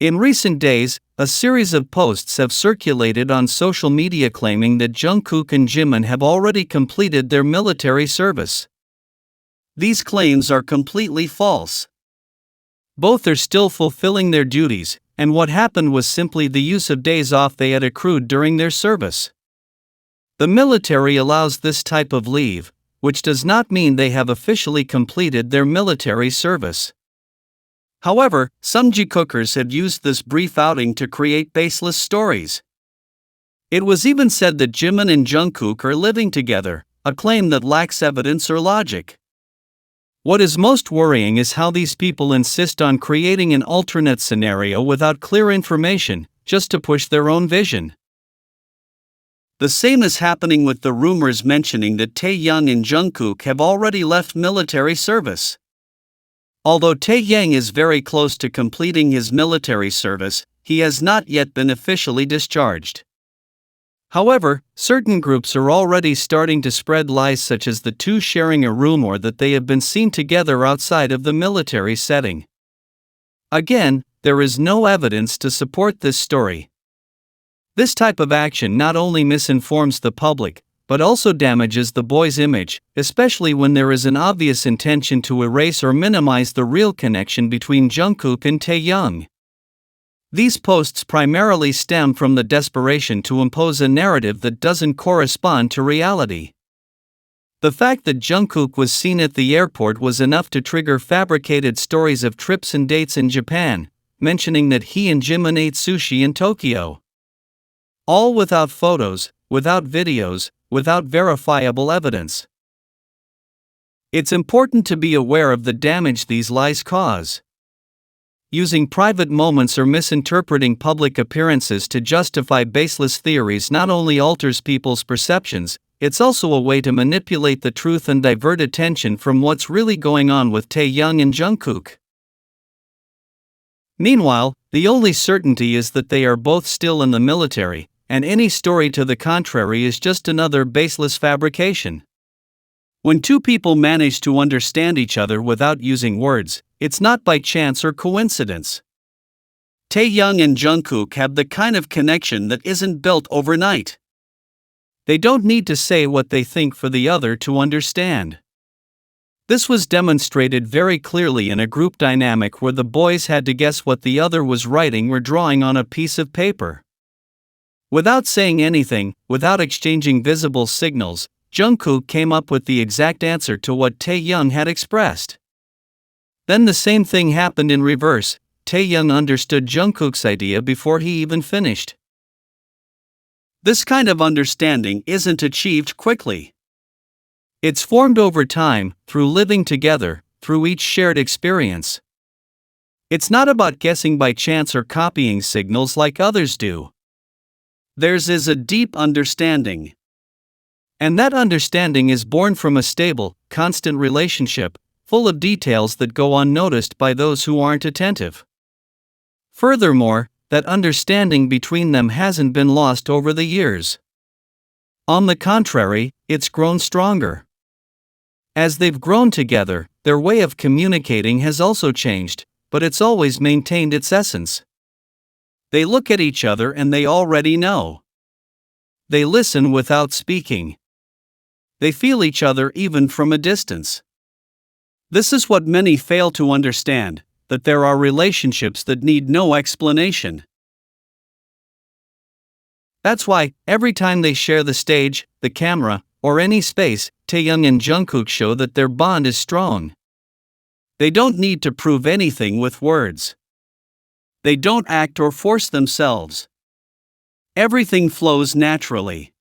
In recent days, a series of posts have circulated on social media claiming that Jungkook and Jimin have already completed their military service. These claims are completely false. Both are still fulfilling their duties, and what happened was simply the use of days off they had accrued during their service. The military allows this type of leave, which does not mean they have officially completed their military service. However, some Jungkookers have used this brief outing to create baseless stories. It was even said that Jimin and Jungkook are living together, a claim that lacks evidence or logic. What is most worrying is how these people insist on creating an alternate scenario without clear information, just to push their own vision. The same is happening with the rumors mentioning that Taehyung and Jungkook have already left military service. Although Taehyung is very close to completing his military service, he has not yet been officially discharged. However, certain groups are already starting to spread lies such as the two sharing a rumor that they have been seen together outside of the military setting. Again, there is no evidence to support this story. This type of action not only misinforms the public, but also damages the boys' image, especially when there is an obvious intention to erase or minimize the real connection between Jungkook and Taehyung. These posts primarily stem from the desperation to impose a narrative that doesn't correspond to reality. The fact that Jungkook was seen at the airport was enough to trigger fabricated stories of trips and dates in Japan, mentioning that he and Jimin ate sushi in Tokyo. All without photos, without videos, without verifiable evidence. It's important to be aware of the damage these lies cause. Using private moments or misinterpreting public appearances to justify baseless theories not only alters people's perceptions, it's also a way to manipulate the truth and divert attention from what's really going on with Taehyung and Jungkook. Meanwhile, the only certainty is that they are both still in the military, and any story to the contrary is just another baseless fabrication. When two people manage to understand each other without using words, it's not by chance or coincidence. Taehyung and Jungkook have the kind of connection that isn't built overnight. They don't need to say what they think for the other to understand. This was demonstrated very clearly in a group dynamic where the boys had to guess what the other was writing or drawing on a piece of paper. Without saying anything, without exchanging visible signals, Jungkook came up with the exact answer to what Taehyung had expressed. Then the same thing happened in reverse. Taehyung understood Jungkook's idea before he even finished. This kind of understanding isn't achieved quickly. It's formed over time, through living together, through each shared experience. It's not about guessing by chance or copying signals like others do. Theirs is a deep understanding. And that understanding is born from a stable, constant relationship, full of details that go unnoticed by those who aren't attentive. Furthermore, that understanding between them hasn't been lost over the years. On the contrary, it's grown stronger. As they've grown together, their way of communicating has also changed, but it's always maintained its essence. They look at each other and they already know. They listen without speaking. They feel each other even from a distance. This is what many fail to understand, that there are relationships that need no explanation. That's why, every time they share the stage, the camera, or any space, Taehyung and Jungkook show that their bond is strong. They don't need to prove anything with words. They don't act or force themselves. Everything flows naturally.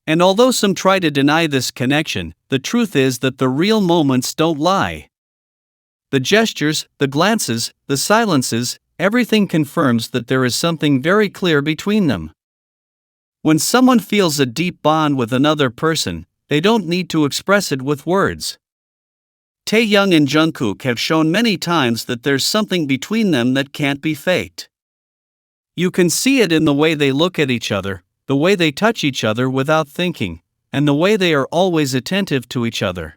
And although some try to deny this connection, the truth is that the real moments don't lie. The gestures, the glances, the silences, everything confirms that there is something very clear between them. When someone feels a deep bond with another person, they don't need to express it with words. Taehyung and Jungkook have shown many times that there's something between them that can't be faked. You can see it in the way they look at each other, the way they touch each other without thinking, and the way they are always attentive to each other.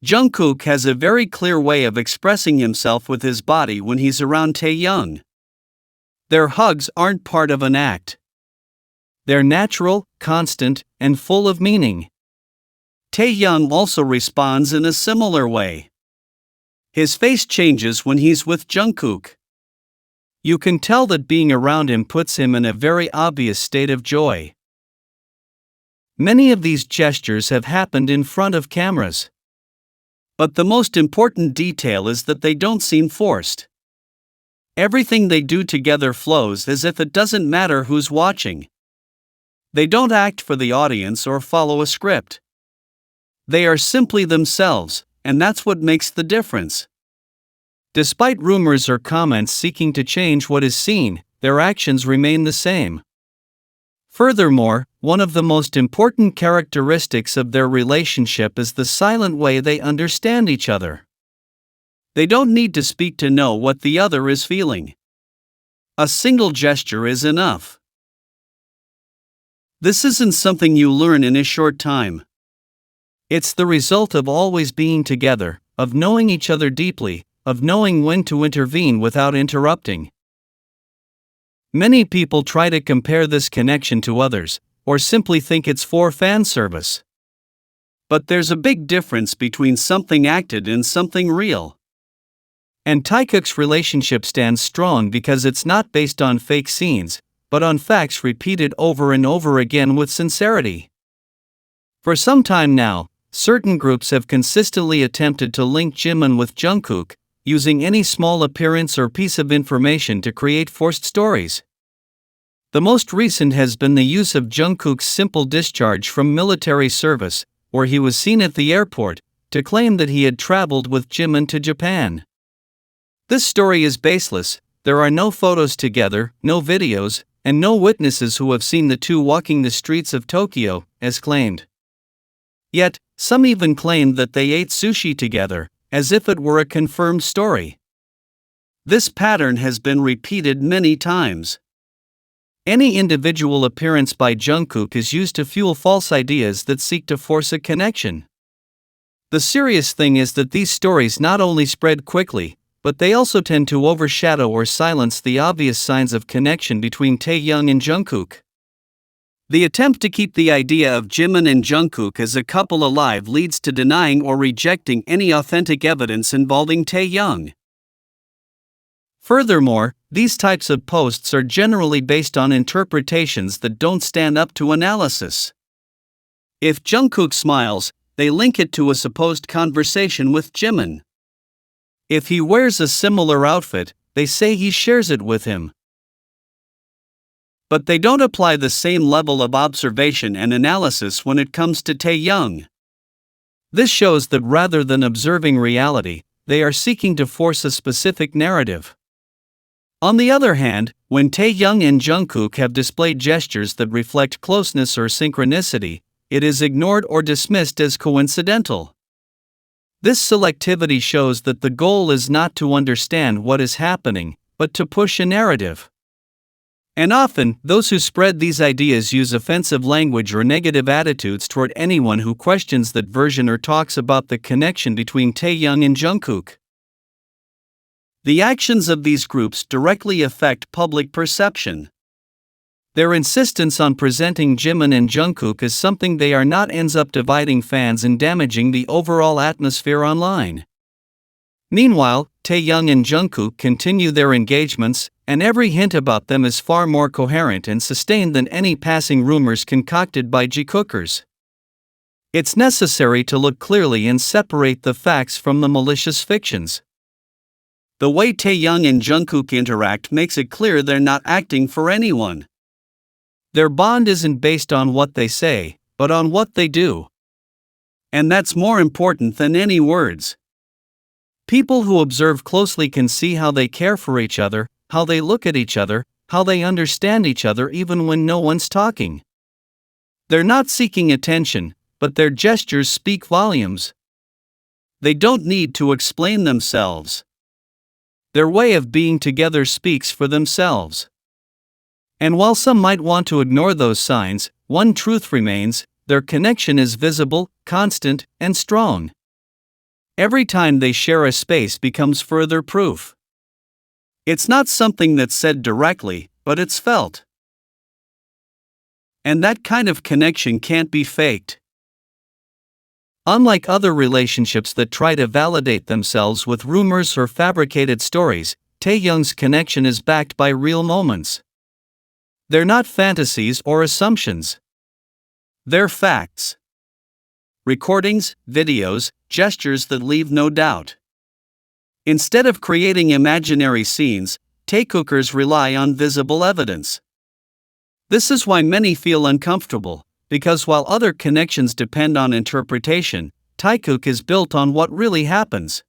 Jungkook has a very clear way of expressing himself with his body when he's around Taehyung. Their hugs aren't part of an act. They're natural, constant, and full of meaning. Taehyung also responds in a similar way. His face changes when he's with Jungkook. You can tell that being around him puts him in a very obvious state of joy. Many of these gestures have happened in front of cameras. But the most important detail is that they don't seem forced. Everything they do together flows as if it doesn't matter who's watching. They don't act for the audience or follow a script. They are simply themselves, and that's what makes the difference. Despite rumors or comments seeking to change what is seen, their actions remain the same. Furthermore, one of the most important characteristics of their relationship is the silent way they understand each other. They don't need to speak to know what the other is feeling. A single gesture is enough. This isn't something you learn in a short time. It's the result of always being together, of knowing each other deeply, of knowing when to intervene without interrupting. Many people try to compare this connection to others, or simply think it's for fan service. But there's a big difference between something acted and something real. And Taekook's relationship stands strong because it's not based on fake scenes, but on facts repeated over and over again with sincerity. For some time now, certain groups have consistently attempted to link Jimin with Jungkook, using any small appearance or piece of information to create forced stories. The most recent has been the use of Jungkook's simple discharge from military service, where he was seen at the airport, to claim that he had traveled with Jimin to Japan. This story is baseless. There are no photos together, no videos, and no witnesses who have seen the two walking the streets of Tokyo, as claimed. Yet, some even claimed that they ate sushi together, as if it were a confirmed story. This pattern has been repeated many times. Any individual appearance by Jungkook is used to fuel false ideas that seek to force a connection. The serious thing is that these stories not only spread quickly, but they also tend to overshadow or silence the obvious signs of connection between Taehyung and Jungkook. The attempt to keep the idea of Jimin and Jungkook as a couple alive leads to denying or rejecting any authentic evidence involving Taehyung. Furthermore, these types of posts are generally based on interpretations that don't stand up to analysis. If Jungkook smiles, they link it to a supposed conversation with Jimin. If he wears a similar outfit, they say he shares it with him. But they don't apply the same level of observation and analysis when it comes to Taehyung. This shows that rather than observing reality, they are seeking to force a specific narrative. On the other hand, when Taehyung and Jungkook have displayed gestures that reflect closeness or synchronicity, it is ignored or dismissed as coincidental. This selectivity shows that the goal is not to understand what is happening, but to push a narrative. And often, those who spread these ideas use offensive language or negative attitudes toward anyone who questions that version or talks about the connection between Taehyung and Jungkook. The actions of these groups directly affect public perception. Their insistence on presenting Jimin and Jungkook as something they are not ends up dividing fans and damaging the overall atmosphere online. Meanwhile, Taehyung and Jungkook continue their engagements, and every hint about them is far more coherent and sustained than any passing rumors concocted by vkookers. It's necessary to look clearly and separate the facts from the malicious fictions. The way Taehyung and Jungkook interact makes it clear they're not acting for anyone. Their bond isn't based on what they say, but on what they do. And that's more important than any words. People who observe closely can see how they care for each other, how they look at each other, how they understand each other even when no one's talking. They're not seeking attention, but their gestures speak volumes. They don't need to explain themselves. Their way of being together speaks for themselves. And while some might want to ignore those signs, one truth remains: their connection is visible, constant, and strong. Every time they share a space becomes further proof. It's not something that's said directly, but it's felt. And that kind of connection can't be faked. Unlike other relationships that try to validate themselves with rumors or fabricated stories, Taehyung's connection is backed by real moments. They're not fantasies or assumptions. They're facts. Recordings, videos, gestures that leave no doubt. Instead of creating imaginary scenes, Taekookers rely on visible evidence. This is why many feel uncomfortable, because while other connections depend on interpretation, Taekook is built on what really happens.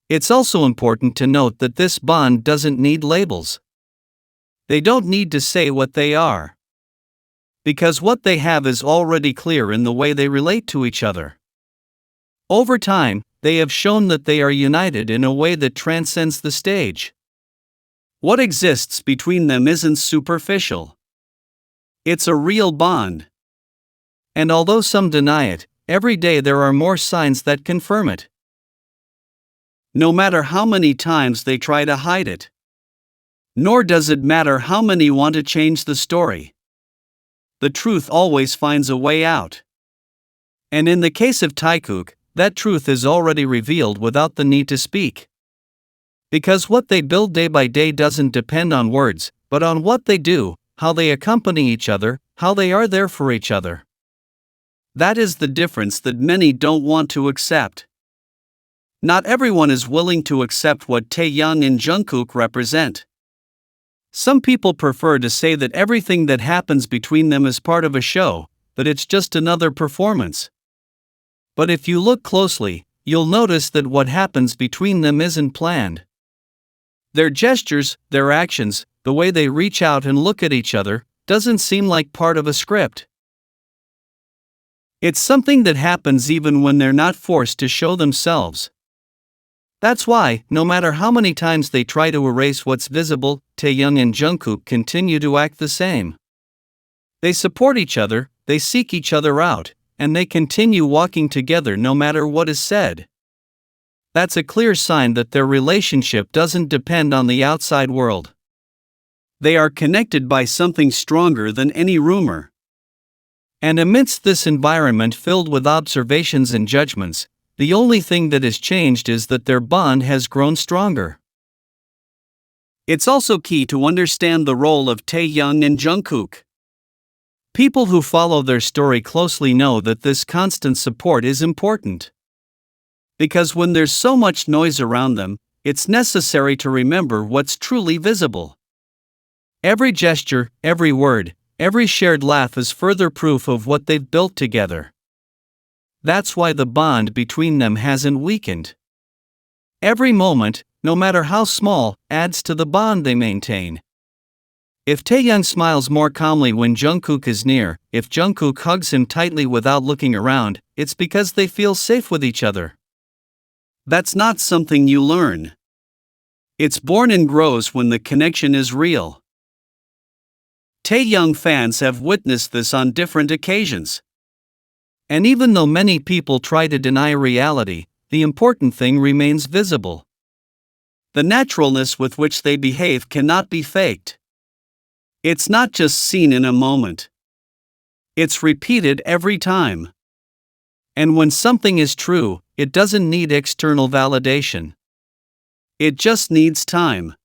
It's also important to note that this bond doesn't need labels. They don't need to say what they are. Because what they have is already clear in the way they relate to each other. Over time, they have shown that they are united in a way that transcends the stage. What exists between them isn't superficial. It's a real bond. And although some deny it, every day there are more signs that confirm it. No matter how many times they try to hide it. Nor does it matter how many want to change the story. The truth always finds a way out. And in the case of Taekook, that truth is already revealed without the need to speak. Because what they build day by day doesn't depend on words, but on what they do, how they accompany each other, how they are there for each other. That is the difference that many don't want to accept. Not everyone is willing to accept what Taehyung and Jungkook represent. Some people prefer to say that everything that happens between them is part of a show, that it's just another performance. But if you look closely, you'll notice that what happens between them isn't planned. Their gestures, their actions, the way they reach out and look at each other, doesn't seem like part of a script. It's something that happens even when they're not forced to show themselves. That's why, no matter how many times they try to erase what's visible, Taehyung and Jungkook continue to act the same. They support each other, they seek each other out, and they continue walking together no matter what is said. That's a clear sign that their relationship doesn't depend on the outside world. They are connected by something stronger than any rumor. And amidst this environment filled with observations and judgments, the only thing that has changed is that their bond has grown stronger. It's also key to understand the role of Taehyung and Jungkook. People who follow their story closely know that this constant support is important. Because when there's so much noise around them, it's necessary to remember what's truly visible. Every gesture, every word, every shared laugh is further proof of what they've built together. That's why the bond between them hasn't weakened. Every moment, no matter how small, adds to the bond they maintain. If Taehyung smiles more calmly when Jungkook is near, if Jungkook hugs him tightly without looking around, it's because they feel safe with each other. That's not something you learn. It's born and grows when the connection is real. Taehyung fans have witnessed this on different occasions. And even though many people try to deny reality, the important thing remains visible. The naturalness with which they behave cannot be faked. It's not just seen in a moment. It's repeated every time. And when something is true, it doesn't need external validation. It just needs time.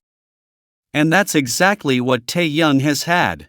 And that's exactly what Taehyung has had.